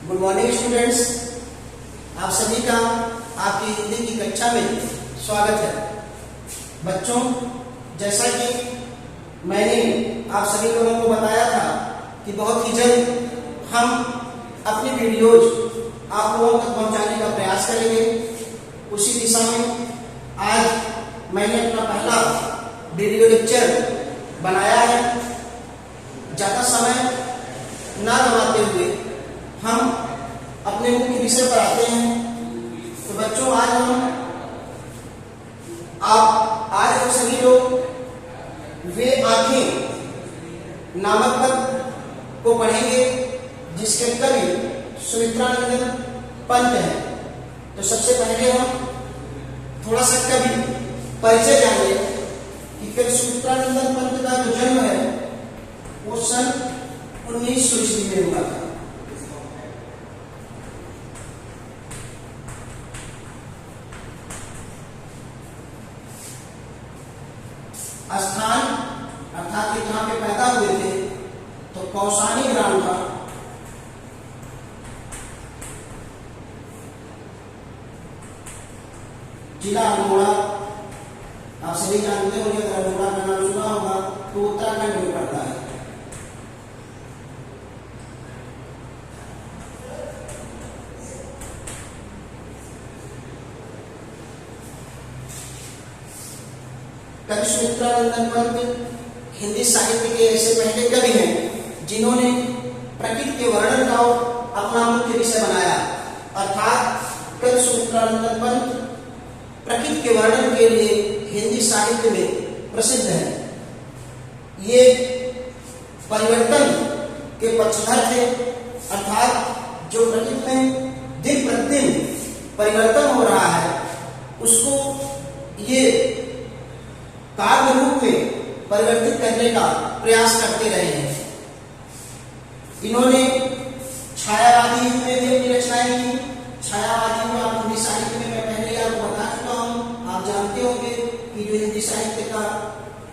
Good morning students, आप सभी का आपकी हिंदी की कक्षा में स्वागत है। बच्चों, जैसा कि मैंने आप सभी लोगों को बताया था कि बहुत ही जल्द हम अपनी वीडियोज आप लोगों तक पहुंचाने का प्रयास करेंगे। उसी दिशा में आज मैंने अपना पहला वीडियो लेक्चर बनाया है। ज़्यादा समय ना गवाते हुए हम अपने मुख्य विषय पर आते हैं। तो बच्चों, आज हम सभी लोग वे आंखें नामक पद को पढ़ेंगे जिसके कवि सुमित्रानंदन पंत हैं। तो सबसे पहले हम थोड़ा सा कवि परिचय जानेंगे कि कवि सुमित्रानंदन पंत का जो जन्म है वो सन 1900 ईस्वी में हुआ था। स्थान अर्थात कि जहां पे पैदा हुए थे तो कौसानी ग्राम था। जिला अल्मोड़ा, आप सभी जानते होंगे, अगर अल्मोड़ा का नाम सुना होगा तो उत्तराखंड में पड़ता है। कवि सुमित्रानंदन पंत हिंदी साहित्य के ऐसे पहले कवि हैं जिन्होंने प्रकृति के वर्णन का अपना मुख्य विषय बनाया। अर्थात कवि सुमित्रानंदन पंत प्रकृति के वर्णन के लिए हिंदी साहित्य में प्रसिद्ध है। ये परिवर्तन के पक्षधर थे। अर्थात जो प्रकृति में दिन प्रतिदिन परिवर्तन हो रहा है उसको ये काव्य रूप में परिवर्तित करने का प्रयास करते रहे हैं। इन्होंने छायावादी युग में भी अपनी रचनाएं की। छायावादी युग आप हिंदी साहित्य में मैं पहले आपको बता चुका हूँ। आप जानते होंगे कि जो हिंदी साहित्य का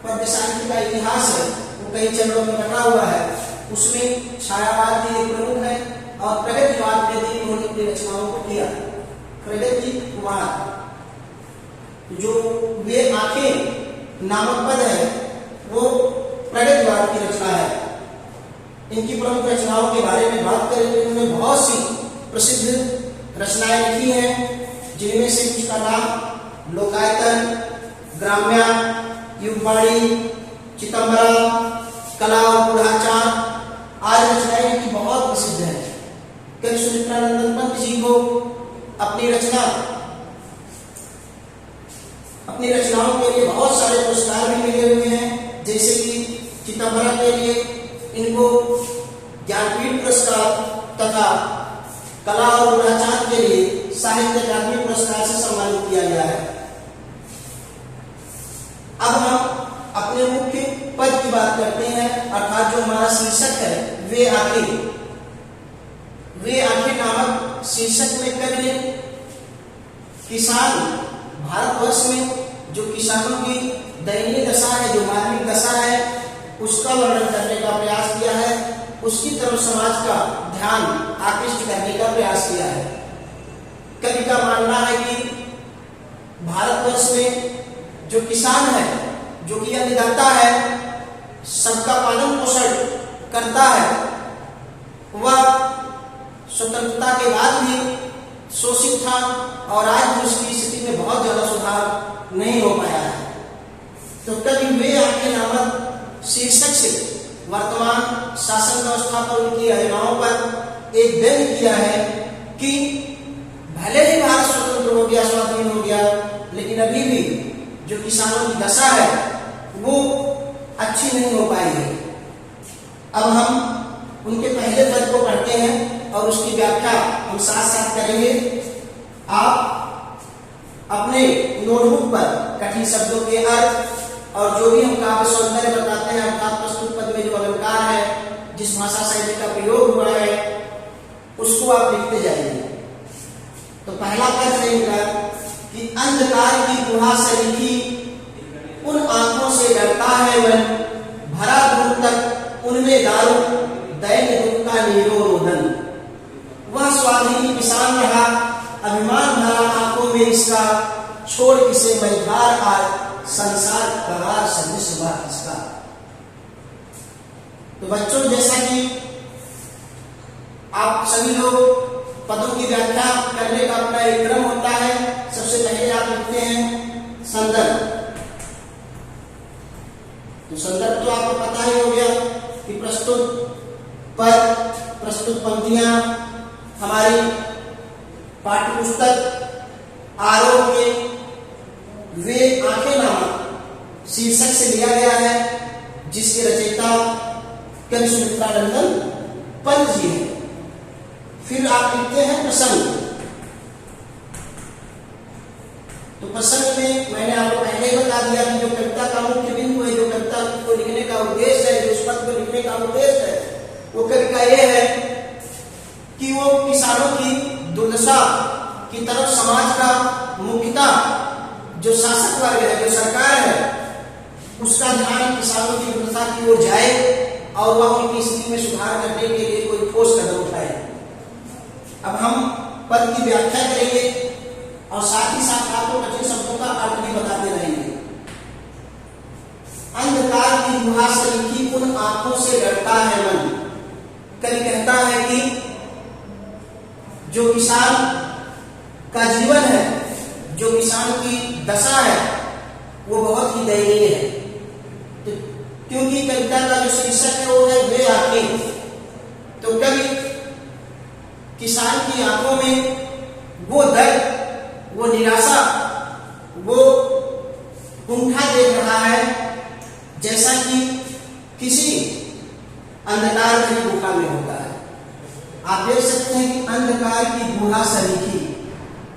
पद्य साहित्य का इतिहास है वो कई चरणों में बना हुआ है। उसमें छायावाद भी एक प्रमुख है और प्रगतिवाद में भी इन्होंने अपनी रचनाओं को किया। प्रगतिवाद जो वे आंखें नामक पद है वो प्रगतिवाद की रचना है। इनकी प्रमुख रचनाओं के बारे में बात करें तो इन्होंने बहुत सी प्रसिद्ध रचनाएं लिखी हैं, जिनमें से कुछ का नाम लोकायतन, ग्राम्या, युगवाणी, चितंबरा, कला और गूढ़ाचार आदि रचनाएं इनकी बहुत प्रसिद्ध है। कवि सुमित्रानंदन पंत जी को अपनी रचनाओं के लिए बहुत सारे पुरस्कार भी मिले हुए हैं। जैसे कि चितंबरा के लिए इनको ज्ञानपीठ पुरस्कार तथा कला और गूढ़ाचार के लिए साहित्य अकादमी पुरस्कार से सम्मानित किया गया है। अब हम अपने मुख्य पद की बात करते हैं। अर्थात जो हमारा शीर्षक है वे आंखें नामक शीर्षक में कवि ने किसान भारतवर्ष में जो किसानों की दयनीय दशा है, जो मानवीय दशा है, उसका वर्णन करने का प्रयास किया है। उसकी तरफ समाज का ध्यान आकृष्ट करने का प्रयास किया है। कवि का मानना है कि भारतवर्ष में जो किसान है, जो कि अन्नदाता है, सबका पालन पोषण करता है, वह स्वतंत्रता के बाद भी शोषित था और आज भी उसकी स्थिति में बहुत ज्यादा सुधार नहीं हो पाया है। तो कवि वे आंखें नामक शीर्षक से वर्तमान शासन व्यवस्था पर उनकी अवहेलनाओं पर एक व्यंग्य किया है कि भले ही भारत स्वतंत्र हो गया, स्वाधीन हो गया, लेकिन अभी भी जो किसानों की दशा है वो अच्छी नहीं हो पाई है। अब हम उनके पहले पद को पढ़ते हैं और उसकी व्याख्या हम साथ साथ करेंगे। आप अपने नोटबुक पर कठिन शब्दों के अर्थ और जो भी हम काव्य सौंदर्य बताते हैं, अर्थात प्रस्तुत पद में जो अलंकार है, जिस भाषा शैली का प्रयोग हुआ है, उसको आप लिखते जाइए। तो पहला पद रहेगा कि अंधकार की गुहा से लिखी उन आंखों से डरता है मन, भरा दूर तक उनमें दारू दैन्य दुख का नीरो रोदन। वह किसका, छोड़ किसे मैं धार आए, संसार करार सदृश हुआ किसका। तो बच्चों, जैसा कि आप सभी लोग पदों की व्याख्या करने का अपना एक क्रम होता है। सबसे पहले आप लिखते हैं संदर्भ। तो संदर्भ तो आपको पता ही हो गया कि प्रस्तुत पद, प्रस्तुत पंक्तियां हमारी पाठ्यपुस्तक आरोप में वे आंखें नामक शीर्षक से लिया गया है, जिसके रचयिता कवि सुमित्रानंदन पंत जी हैं। फिर आप लिखते हैं प्रसंग। तो प्रसंग में मैंने आपको पहले ही बता दिया कि जो कविता का मुख्य बिंदु है, जो कविता को लिखने का उद्देश्य है, जो उस पद को लिखने का उद्देश्य है, वो कवि का यह है कि वो किसानों की दुर्दशा की तरफ समाज का मुख्यतः जो शासक वर्ग है, जो सरकार है, उसका ध्यान किसानों की दुर्दशा की ओर जाए और वह उनकी स्थिति में सुधार करने के लिए कोई ठोस कदम उठाए। अब हम पद की व्याख्या करेंगे और साथ ही साथ आपको कठिन शब्दों का अर्थ भी बताते रहेंगे। अंधकार की गुहा से लिखी उन आंखों से डरता है मन। कवि कहता है कि जो किसान का जीवन है, जो किसान की दशा है, वो बहुत ही दयनीय है। तो क्योंकि कविता का जो शीर्षक है वो है वे आंखें, तो कवि किसान की आंखों में वो दर्द, वो निराशा, वो कुंठा देख रहा है, जैसा कि किसी अंधकार भरी गुफा में होता है। आप देख सकते हैं कि अंधकार की गुहा सरीखी,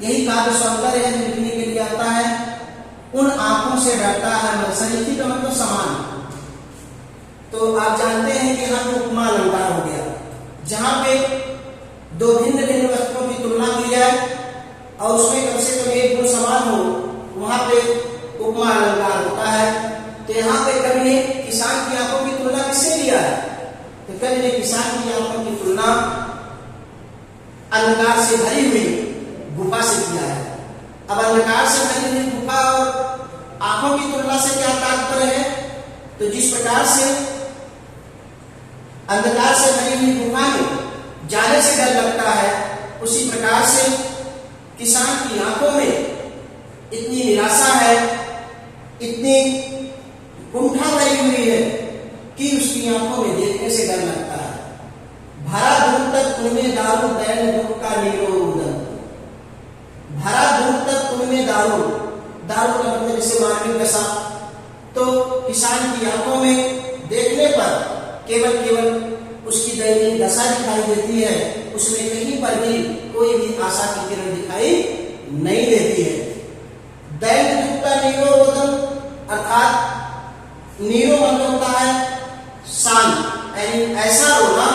यही काव्य सौंदर्य है लिखने के लिए आता है। उन आंखों से डरता है मन, सरीखी का मतलब समान। तो आप जानते हैं कि यहाँ पे उपमा अलंकार हो गया, जहां पे दो भिन्न भिन्न वस्तुओं की तुलना की जाए और उसमें कम से कम एक गुण समान हो, वहां पे उपमा अलंकार होता है। तो यहाँ पे कवि ने किसान की आंखों की तुलना किससे लिया है? तो कवि ने किसान की आंखों की तुलना अंधकार से भरी हुई गुफा से किया है। अब अंधकार से भरी हुई गुफा और आंखों की तुलना से क्या तात्पर्य है? तो जिस प्रकार से अंधकार से भरी हुई गुफा में जाने से डर लगता है, उसी प्रकार से किसान की आंखों में इतनी निराशा है, इतनी कुंठा भरी हुई है कि उसकी आंखों में देखने से डर लगता है। भरा दूर तक उनमें दारू दैन दुख का नीरो रुदन। भरा दूर तक उनमें दारू, दारू का मतलब जैसे मानवीय दशा। तो किसान की आंखों में देखने पर केवल उसकी दयनीय दशा दिखाई देती है, उसमें कहीं पर भी कोई भी आशा की किरण दिखाई नहीं देती है। दैन दुख का नीरो रोदन, अर्थात नीरो मतलब होता है शांत, यानी ऐसा रोना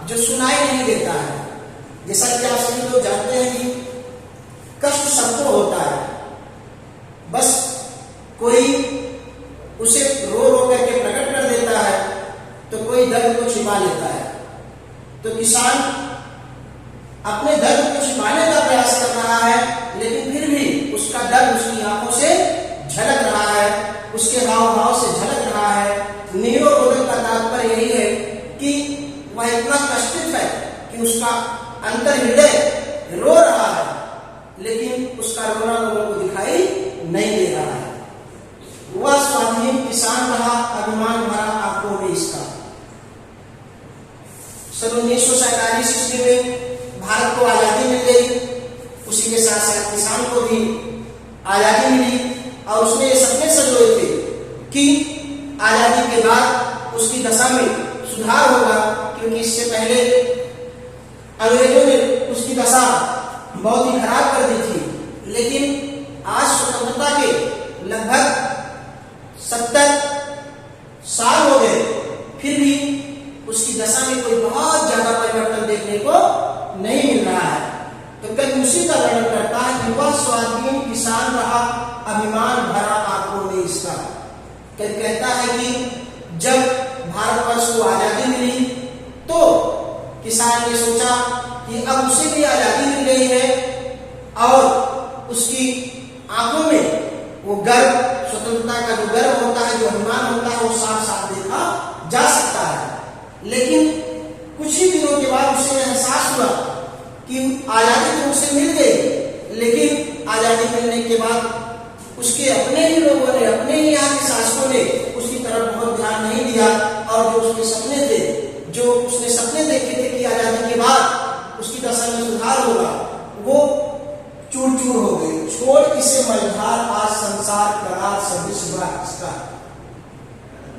जो सुनाई नहीं देता है। जैसा कि आप सभी लोग जानते हैं कि कष्ट सबको होता है, बस कोई उसे रो रो करके प्रकट कर देता है, तो कोई दर्द को छिपा लेता है। तो किसान अपने दर्द को छिपाने का प्रयास कर रहा है, लेकिन फिर भी उसका दर्द उसकी आंखों से झलक रहा है, उसके हाव भाव से झलक रहा है। नीरो रोदन का तात्पर्य यही है कि वह इतना कष्टित है कि उसका अंतर हृदय रो रहा है, लेकिन उसका रोना लोगों को दिखाई नहीं दे रहा है। वह स्वाधीन किसान रहा, अभिमान भरा आंखों में इसका। सन 1947 ईस्वी में भारत को आजादी मिल गई, उसी के साथ साथ किसान को भी आजादी मिली और उसने ये सपने संजोए थे कि आजादी के बाद उसकी दशा में सुधार होगा, क्योंकि इससे पहले अंग्रेजों ने उसकी दशा बहुत ही खराब कर दी थी। लेकिन आज स्वतंत्रता के लगभग 70 साल हो गए, फिर भी उसकी दशा में कोई बहुत ज्यादा परिवर्तन देखने को नहीं मिल रहा है। तो कवि उसी का वर्णन करता है कि वह स्वाधीन किसान रहा, अभिमान भरा आंखों में इसका। कवि कहता है कि जब भारतवर्ष को आजादी मिली तो किसान ने सोचा कि अब उसे भी आजादी मिल गई है और उसकी गर्व, स्वतंत्रता का जो गर्व होता है, जो अभिमान होता है, वो साफ साफ देखा जा सकता है। लेकिन कुछ ही दिनों के बाद उसे एहसास हुआ कि आजादी तो उसे मिल गई, लेकिन आजादी मिलने के बाद उसके अपने ही लोगों ने, अपने ही यहाँ के शासकों ने उसकी तरफ बहुत ध्यान नहीं दिया, और जो उसके सपने थे, जो उसने सपने देखे थे कि आजादी के बाद उसकी दशा में सुधार होगा, वो चूर चूर हो गई। छोड़ इसे मझधार, आज संसार करार सदृश हुआ इसका।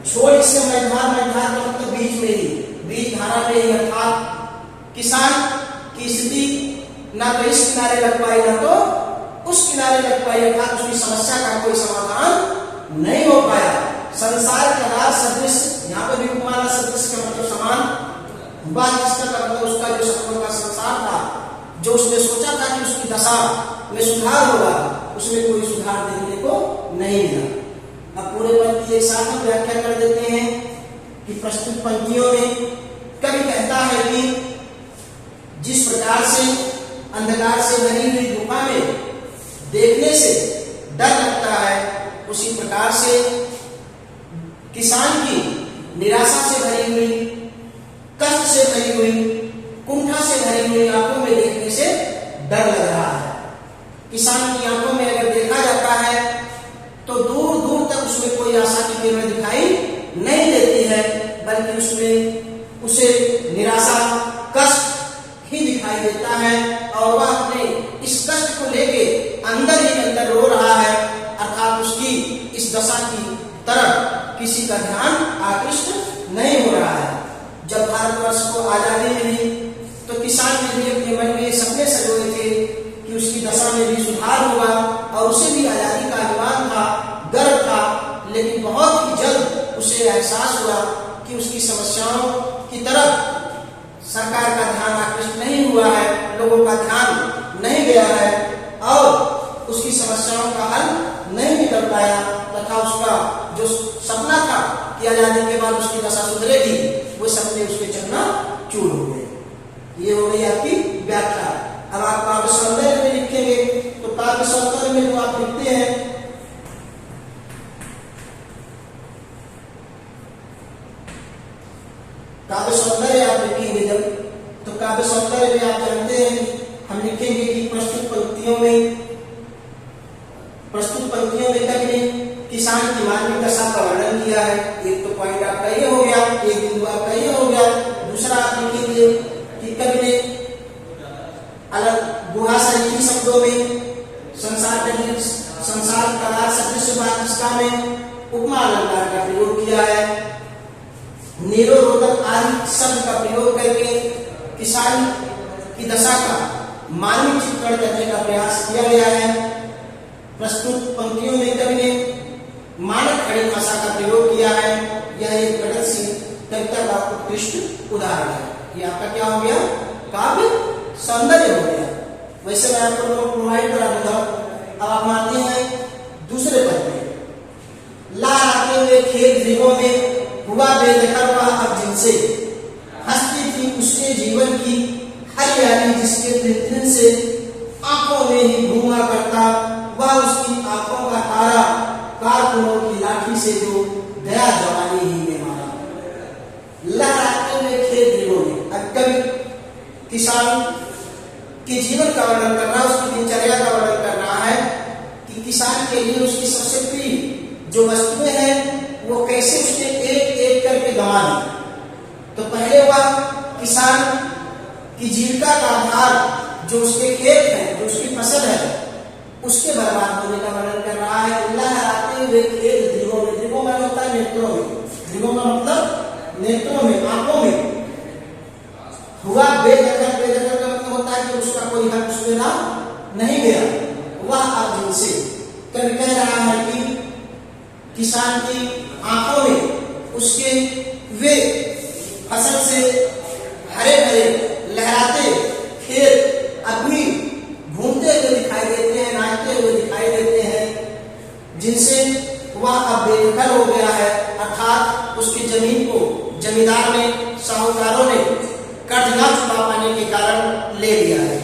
छोड़ इसे मझधार, मझधार का मतलब बीच में ही, बीच धारा में ही, अर्थात किसान की स्थिति ना तो इस किनारे लग पाई ना तो उस किनारे लग पाई, अर्थात उसकी समस्या का कोई समाधान नहीं हो पाया। संसार करार सदृश, यहाँ पर भी उपमाना सदृश का मतलब समान हुआ, जिसका मतलब उसका जो सपनों का संसार था, जो उसने सोचा था कि उसकी दशा में सुधार होगा, उसमें कोई सुधार देखने को नहीं मिला। अब पूरे पद की एक साथ हम व्याख्या कर देते हैं कि प्रस्तुत पंक्तियों में कवि कहता है कि जिस प्रकार से अंधकार से भरी हुई गुफा में देखने से डर लगता है, उसी प्रकार से किसान की निराशा से भरी हुई, कष्ट से भरी हुई, कुंठा से भरी हुई आंखों में देखने से डर लग रहा है। किसान की आंखों में अगर देखा जाता है तो दूर दूर तक उसमें कोई आशा की किरण दिखाई नहीं देती है, बल्कि उसमें उसे निराशा, कष्ट ही दिखाई देता है, और वह अपने इस कष्ट को लेके अंदर ही अंदर रो रहा है, अर्थात उसकी इस दशा की तरफ किसी का ध्यान आकृष्ट नहीं हो रहा है। जब भारतवर्ष को आजादी मिली तो किसान ने भी अपने मन में सपने सजोए थे कि उसकी दशा में भी सुधार होगा, और उसे भी आजादी का अभिमान था, गर्व था, लेकिन बहुत ही जल्द उसे एहसास हुआ कि उसकी समस्याओं की तरफ सरकार का ध्यान आकृष्ट नहीं हुआ है, लोगों का ध्यान नहीं गया है, और उसकी समस्याओं का हल नहीं निकल पाया, तथा उसका जो सपना था कि आजादी के बाद उसकी दशा सुधरेगी, वो सपने उसके चकनाचूर हो गए। ये हो गई आपकी व्याख्या। अब आप काव्य सौंदर्य में लिखेंगे तो काव्य सौंदर्य में जो आप लिखते हैं, काव्य सौंदर्य आप लिखेंगे जब, तो काव्य सौंदर्य में आप जानते हैं हम लिखेंगे कि प्रस्तुत पंक्तियों में कवि ने किसान की मानवीय दशा का वर्णन किया है। एक तो पॉइंट आपका ये हो गया, एक बिंदु आपका ये हो गया। दूसरा आप लिखेंगे कि कवि ने अलग गुहाशाही शब्दों में संसार करार सदृश वाक्यता में उपमा अलंकार का प्रयोग किया है। नीरो रोदन आदि शब्द का प्रयोग करके किसान की दशा का मानवीय चित्रण करने का प्रयास किया गया है। प्रस्तुत पंक्तियों में कवि ने मानक खड़ी भाषा का प्रयोग किया है। यह एक गणित से कविता का उत्कृष्ट उदाहरण है। ये आपका क्या हो गया? काव्य सौंदर्य हो गया। वैसे मैं आपको लोग प्रोवाइड करा दूंगा। अब आप मानते हैं दूसरे पद में ला आते हुए खेत गृहों में हुआ बेदखल वह अब जिनसे हंसती थी उसके जीवन की हरियाली जिसके दिन से आंखों में ही घूमा करता वह उसकी आंखों का तारा कारकुनों की लाठी से जो गया जवानी ही में मारा। लहराते हुए खेत गृहों में, अब कभी किसान के जीवन का वर्णन कर रहा है, उसकी दिनचर्या का वर्णन कर रहा है कि किसान के लिए उसकी सबसे प्रिय जो वस्तुएं हैं वो कैसे उसने एक एक करके गंवा दी। तो पहले वह किसान की जीविका का आधार जो उसके खेत है, जो उसकी फसल है, उसके बर्बाद होने का वर्णन कर रहा है। लहराते हुए खेत गृहों में, गृहों में होता है नेत्रों में, गृहों का मतलब नेत्रों में, आंखों में। हुआ बेदखल, बेदखल का मतलब होता है कि उसका कोई हक उसमें ना नहीं गया। वह अब जिनसे कभी कह रहा है कि किसान की आंखों में उसके वे फसल से हरे भरे लहराते खेत अब भी घूमते हुए दिखाई देते हैं, नाचते हुए दिखाई देते हैं, जिनसे वह अब बेदखल हो गया है। अर्थात उसकी जमीन को जमींदार ने, साहूकारों ने कर्ज न चुका पाने के कारण ले लिया है।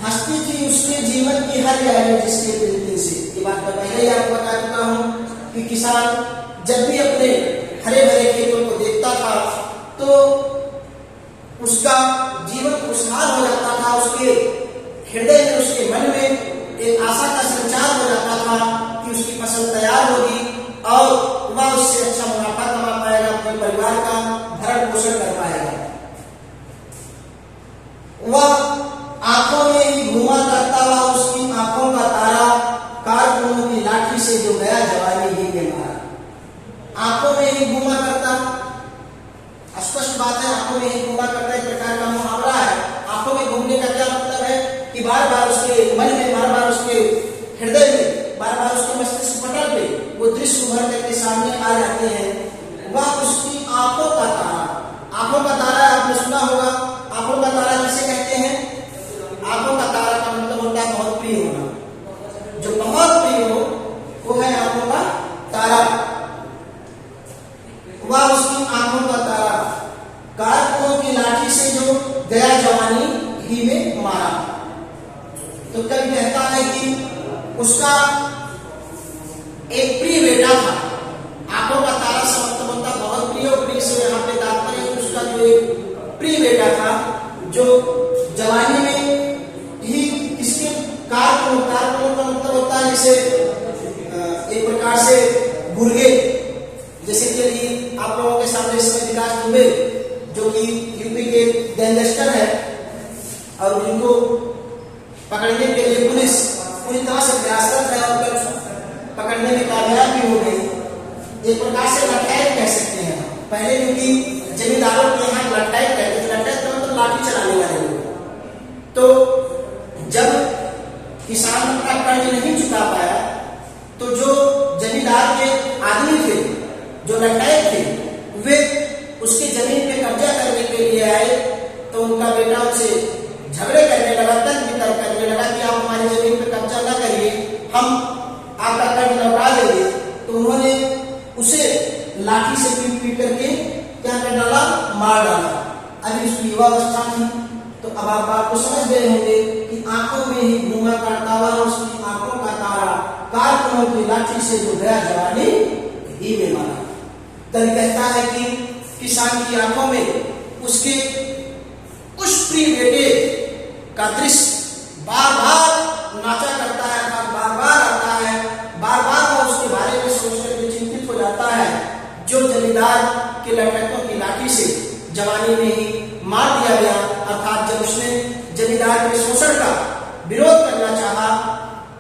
हंसती हंसती थी उसके जीवन की हर यारी जिसके दिन से। ये बात मैं पहले ही आपको बता चुका हूँ कि किसान जब भी अपने हरे भरे खेतों को देखता था तो उसका जीवन खुशहाल हो जाता था, उसके हृदय में, उसके मन में एक आशा का संचार हो जाता था कि उसकी फसल तैयार होगी और वह उससे अच्छा मुनाफा कमा पाएगा, अपने परिवार का भरण पोषण कर पाएगा। वह आंखों में ही घुमा करता हुआ उसकी आंखों का तारा कारकुनों की लाठी से जो गया जवानी ही में मारा। आंखों में ही घुमा करता, स्पष्ट बात है, आंखों में ही घुमा करता एक प्रकार का मुहावरा है। आंखों में घूमने का क्या मतलब है कि बार बार उसके मन में, बार बार उसके हृदय में, बार बार उसके मस्तिष्क पटल पे वो दृश्य उभर करके सामने आ जाते हैं। वह उसकी आंखों का तारा, आंखों का तारा आपने सुना होगा। आंखों का तारा किसे कहते हैं? आंखों का तारा का मतलब होता है बहुत प्रिय होना। जो बहुत प्रिय हो वो है आंखों का तारा। वह उसकी आंखों का तारा कारकुनों की लाठी से जो गया जवानी ही में मारा। तो कवि कहता है कि उसका एक प्रिय बेटा था। आंखों का तारा से मतलब होता बहुत प्रिय, और प्रिय से यहाँ पे तात्पर्य है उसका जो एक प्रिय बेटा था जो जवानी में ही इसके कारकुनों का मतलब होता है जैसे एक प्रकार से गुर्गे, जैसे कि आप लोगों के सामने इसमें विकास दुबे जो कि यूपी के गैंगस्टर है और जिनको पकड़ने के लिए पुलिस पूरी तरह से प्रयासरत है और पकड़ने में कामयाब भी हो गई। एक प्रकार से लठैत कह सकते हैं। पहले क्योंकि जमींदारों के यहाँ लठैत कहते थे, लठैत का मतलब लाठी चलाने वाले लोग। तो जब किसान अपना कर्ज नहीं चुका पाया तो जो जमींदार के आदमी थे, जो लठैत थे, वे उसकी जमीन पे कब्जा करने के लिए आए। तो उनका बेटा उनसे झगड़े करने लगा, तर्क वितर्क करने लगा कि आप हमारी जमीन पे कब्जा ना करिए, हम आपका कर्ज लौटा देंगे। तो उन्होंने उसे लाठी से पीट पीट करके क्या कर डाला, मार डाला। अभी उसकी युवावस्था थी। तो अब आप बात को समझ गए होंगे कि आंखों में ही घूमा करता हुआ उसकी आंखों का तारा कारकुनों की लाठी से जो गया जवानी ही में मारा। कवि कहता है कि किसान की आंखों में उसके उस प्रिय बेटे का दृश्य बार बार नाचा करता है, बार बार आता है, बार बार वो उसके बारे में सोच करके चिंतित हो जाता है जो जमींदार के लठैतों की लाठी से जवानी में ही मार दिया गया। अर्थात जब उसने जमींदार के शोषण का विरोध करना चाहा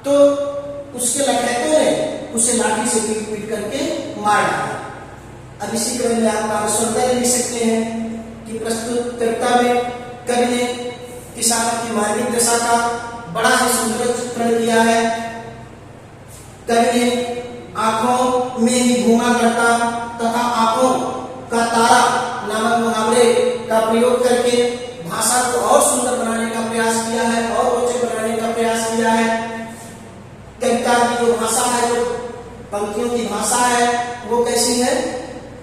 तो उसके लठैतों ने उसे लाठी से पीट पीट करके मार डाला। अब इसी क्रम में आप काव्य सौंदर्य लिख सकते हैं कि प्रस्तुत कविता में कवि ने किसानों की मानवीय दशा का बड़ा ही सुंदर चित्रण किया है। कवि ने आंखों में ही घूमा करता तथा आंखों का तारा नामक मुहावरे का प्रयोग करके भाषा को और सुंदर बनाने का प्रयास किया है और रोचक बनाने का प्रयास किया है। कविता की जो भाषा है, जो पंक्तियों की भाषा है, वो कैसी है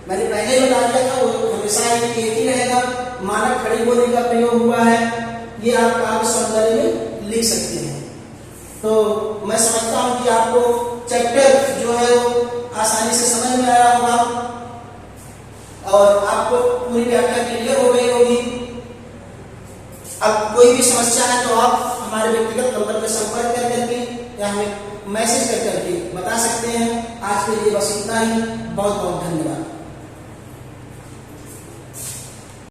मैंने पहले बता दिया था। वो हमेशा एक ही रहेगा, मानक खड़ी बोली का प्रयोग हुआ है। ये आप काव्य सौंदर्य में लिख सकते हैं। तो मैं समझता हूँ कि आपको चैप्टर जो है वो आसानी से समझ में आया होगा और आपको पूरी व्याख्या क्लियर हो गई होगी। अब कोई भी समस्या है तो आप हमारे व्यक्तिगत नंबर पर संपर्क कर करके या हमें मैसेज कर करके बता सकते हैं। आज के लिए बस इतना ही। बहुत बहुत धन्यवाद।